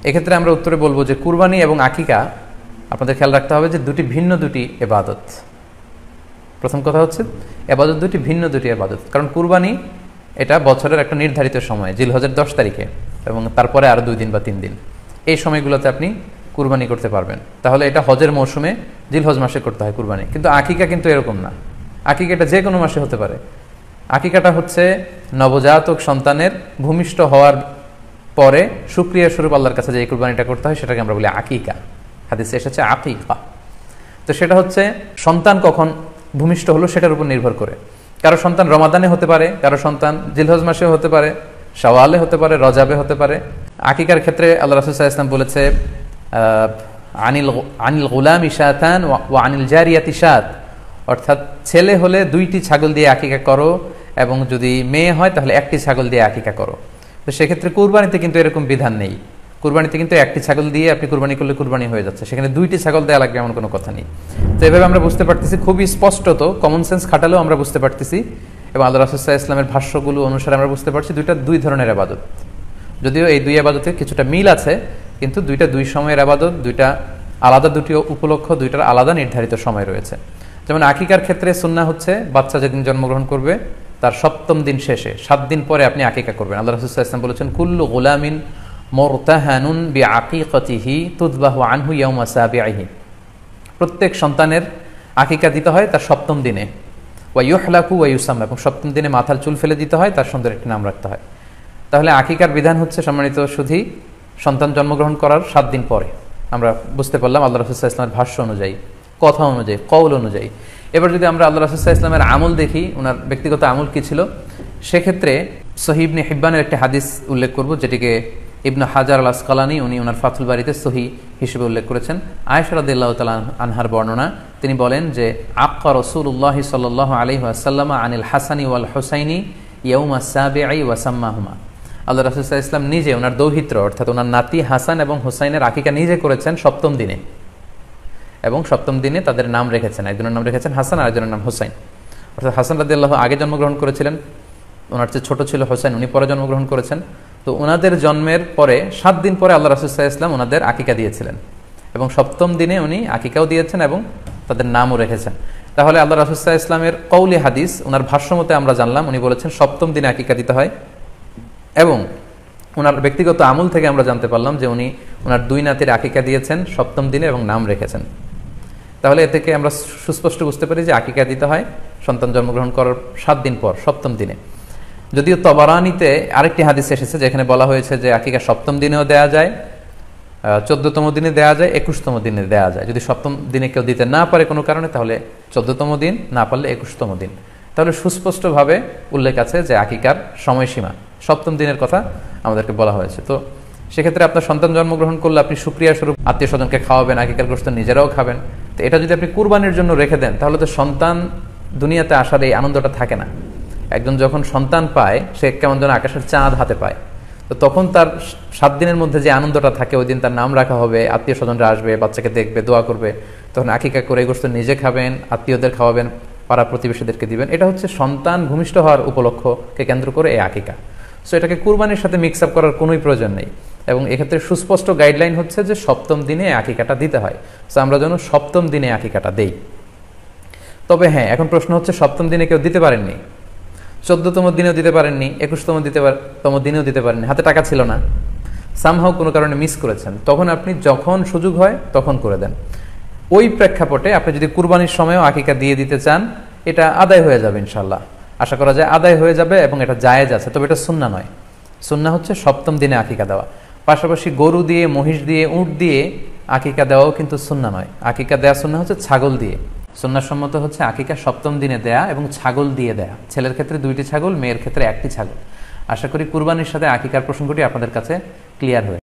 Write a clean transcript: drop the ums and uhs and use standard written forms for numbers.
এক্ষেত্রে আমরা উত্তরে বলবো যে কুরবানি এবং আকিকা আপনাদের খেয়াল রাখতে হবে যে দুটি ইবাদত। প্রথম কথা হচ্ছে ইবাদত ভিন্ন দুটি ইবাদত। কারণ কুরবানি এটা বছরের একটা নির্ধারিত সময়, জিলহজের 10 তারিখে, এবং তারপরে আরও 2 দিন বা 3 দিন, এই সময়গুলোতে আপনি কুরবানি করতে পারবেন। তাহলে এটা হজের মৌসুমে জিলহজ মাসে করতে হয় কুরবানি। কিন্তু আকিকা কিন্তু এরকম না। আকিকা এটা যে কোনো মাসে হতে পারে। আকিকাটা হচ্ছে নবজাতক সন্তানের ভূমিষ্ঠ হওয়ার পরে শুকরিয়া স্বরূপ আল্লাহর কাছে যে কুরবানিটা করতে হয় সেটাকে আমরা বলি আকিকা। হাদিসে এসেছে আকিকা। তো সেটা হচ্ছে সন্তান কখন ভূমিষ্ঠ হলো সেটার উপর নির্ভর করে। কারো সন্তান রমাদানে হতে পারে, কারো সন্তান জিলহজ মাসেও হতে পারে, শাওয়ালে হতে পারে, রজাবে হতে পারে। আকিকার ক্ষেত্রে আল্লাহ রাসূল সাল্লাল্লাহু আলাইহি ওয়াসাল্লাম বলেছে আনিল গুলামি শাতান ওয়া আনিল জারিয়াতি শাত, অর্থাৎ ছেলে হলে 2টি ছাগল দিয়ে আকিকা করো, এবং যদি মেয়ে হয় তাহলে 1টি ছাগল দিয়ে আকিকা করো। তো সেক্ষেত্রে কুরবানিতে কিন্তু এরকম বিধান নেই। কুরবানিতে কিন্তু 1টি ছাগল দিয়ে আপনি কুরবানি করলে কুরবানি হয়ে যাচ্ছে, সেখানে 2টি ছাগল দেওয়া লাগবে এমন কোনো কথা নেই। তো এভাবে আমরা বুঝতে পারতেছি, খুবই স্পষ্টত কমন সেন্স খাটালেও আমরা বুঝতে পারতেছি, এবং আল্লাহ রাসূল সাল্লাল্লাহু আলাইহি ওয়াসাল্লামের ভাষ্যগুলো অনুসারে আমরা বুঝতে পারছি দুইটা 2 ধরনের ইবাদত। যদিও এই 2 ইবাদতে কিছুটা মিল আছে, কিন্তু দুইটা 2 সময়ের ইবাদত, দুইটা আলাদা, দুটি উপলক্ষ, দুইটার আলাদা নির্ধারিত সময় রয়েছে। যেমন আকিকার ক্ষেত্রে সুন্নাহ হচ্ছে বাচ্চা যেদিন জন্মগ্রহণ করবে তার 7ম দিন শেষে 7 দিন পরে আপনি আকিকা করবেন। আল্লাহ রাসূল সাল্লাল্লাহু আলাইহি ওয়াসাল্লাম বলেছেন কুল্লু গুলামিন মুরতাহানুন বিআকিকাতিহি তুযবাহু আনহু ইয়াওমা সাবিহি, প্রত্যেক সন্তানের আকিকা দিতে হয় তার 7ম দিনে, ওয়া ইউহলাকু ওয়া ইউসাম্মা, এবং 7ম দিনে মাথার চুল ফেলে দিতে হয়, তার সুন্দর একটি নাম রাখতে হয়। তাহলে আকিকার বিধান হচ্ছে সম্মানিত শুধু সন্তান জন্মগ্রহণ করার 7 দিন পরে। আমরা বুঝতে পারলাম আল্লাহ রাসূল সাল্লাল্লাহু আলাইহি ওয়াসাল্লামের ভাষ্য অনুযায়ী, কথা অনুযায়ী, কওল অনুযায়ী। এবার যদি আমরা আল্লাহ রাসূল সাল্লাল্লাহু আলাইহি ওয়াসাল্লামের আমল দেখি, ওনার ব্যক্তিগত আমল কি ছিল, সেক্ষেত্রে সহিহ ইবনে হিব্বানের একটি হাদিস উল্লেখ করব, যেটিকে ইবনে হাজার আল আসকালানি উনি ওনার ফাথুল বারিতে সহিহ হিসেবে উল্লেখ করেছেন। আয়েশা রাদিয়াল্লাহু তাআলা আনহার বর্ণনা, তিনি বলেন যে আক্কা রাসূলুল্লাহ সাল্লাল্লাহু আলাইহি ওয়াসাল্লাম আনিল হাসানি ওয়াল হুসাইনি ইয়াউমা সাবিঈ ওয়া সাম্মাহুমা। আল্লাহ রাসূল সাল্লাল্লাহু আলাইহি ওয়াসাল্লাম নিজে ওনার দৌহিত্র অর্থাৎ ওনার নাতি হাসান এবং হুসাইনের আকিকা নিজে করেছেন 7ম দিনে, এবং 7ম দিনে তাদের নাম রেখেছেন। একজনের নাম রেখেছেন হাসান, আরেকজনের নাম হুসাইন। অর্থাৎ হাসান রাদিয়াল্লাহু আগে জন্মগ্রহণ করেছিলেন, ওনার চেয়ে ছোট ছিল হুসাইন, উনি পরে জন্মগ্রহণ করেছেন। তো ওনাদের জন্মের পরে 7 দিন পরে আল্লাহ রাসূল সাল্লাল্লাহু আলাইহি ওয়াসাল্লাম ওনাদের আকিকা দিয়েছিলেন, এবং 7ম দিনে উনি আকিকাও দিয়েছেন এবং তাদের নামও রেখেছেন। তাহলে আল্লাহ রাসূল সাল্লাল্লাহু আলাইহি ওয়াসাল্লামের কওলি হাদিস, ওনার ভাষ্যমতে আমরা জানলাম উনি বলেছেন 7ম দিনে আকিকা দিতে হয়, এবং ওনার ব্যক্তিগত আমল থেকে আমরা জানতে পারলাম যে উনি ওনার 2 নাতির আকিকা দিয়েছেন 7ম দিনে এবং নাম রেখেছেন। তাহলে এ থেকে আমরা সুস্পষ্ট বুঝতে পারি যে আকিকা দিতে হয় সন্তান জন্মগ্রহণ করার 7 দিন পর, 7ম দিনে। যদিও তবারানিতে আরেকটি হাদিস এসেছে যেখানে বলা হয়েছে যে আকিকা 7ম দিনেও দেয়া যায়, 14তম দিনে দেয়া যায়, 21তম দিনে দেয়া যায়। যদি 7ম দিনে কেউ দিতে না পারে কোনো কারণে, তাহলে 14তম দিন, না পারলে 21তম দিন। তাহলে সুস্পষ্টভাবে উল্লেখ আছে যে আকিকার সময়সীমা 7ম দিনের কথা আমাদেরকে বলা হয়েছে। তো সেক্ষেত্রে আপনার সন্তান জন্মগ্রহণ করলে আপনি শুকরিয়া স্বরূপ আত্মীয় স্বজনকে খাওয়াবেন, আকিকার গোশত নিজেরাও খাবেন। তো এটা যদি আপনি কুরবানির জন্য রেখে দেন তাহলে তো সন্তান দুনিয়াতে আসার এই আনন্দটা থাকে না। একজন যখন সন্তান পায় সে কেমন যেন আকাশের চাঁদ হাতে পায়। তো তখন তার 7 দিনের মধ্যে যে আনন্দটা থাকে, ওই দিন তার নাম রাখা হবে, আত্মীয় স্বজনরা আসবে, বাচ্চাকে দেখবে, দোয়া করবে, তখন আকিকা করে গোশত নিজে খাবেন, আত্মীয়দের খাওয়াবেন, পাড়া প্রতিবেশীদেরকে দিবেন। এটা হচ্ছে সন্তান ভূমিষ্ঠ হওয়ার উপলক্ষকে কেন্দ্র করে এই আকিকা। সো এটাকে কুরবানির সাথে মিক্স আপ করার কোনোই প্রয়োজন নেই, এবং এক্ষেত্রে সুস্পষ্ট গাইডলাইন হচ্ছে যে 7ম দিনে আকিকাটা দিতে হয়। সো আমরা যেন 7ম দিনে আকিকাটা দেই। তবে হ্যাঁ, এখন প্রশ্ন হচ্ছে 7ম দিনে কেউ দিতে পারেননি, 14তম দিনেও দিতে পারেননি, 21তম দিনেও দিতে পারেননি, হাতে টাকা ছিল না, সামহাও কোনো কারণে মিস করেছেন, তখন আপনি যখন সুযোগ হয় তখন করে দেন। ওই প্রেক্ষাপটে আপনি যদি কুরবানির সময়ও আকিকা দিয়ে দিতে চান, এটা আদায় হয়ে যাবে ইনশাল্লাহ, আশা করা যায় আদায় হয়ে যাবে, এবং এটা জায়েজ আছে। তবে এটা সুন্নাহ নয়। সুন্নাহ হচ্ছে 7ম দিনে আকিকা দেওয়া। পাশাপাশি গরু দিয়ে, মহিষ দিয়ে, উট দিয়ে আকিকা দেওয়াও কিন্তু সুন্নাহ নয়। আকিকা দেওয়া সুন্নাহ হচ্ছে ছাগল দিয়ে। সুন্নাহসম্মত হচ্ছে আকিকা 7ম দিনে দেয়া এবং ছাগল দিয়ে দেয়া। ছেলের ক্ষেত্রে 2টি ছাগল, মেয়ের ক্ষেত্রে 1টি ছাগল। আশা করি কুরবানির সাথে আকিকার প্রসঙ্গটি আপনাদের কাছে ক্লিয়ার হয়ে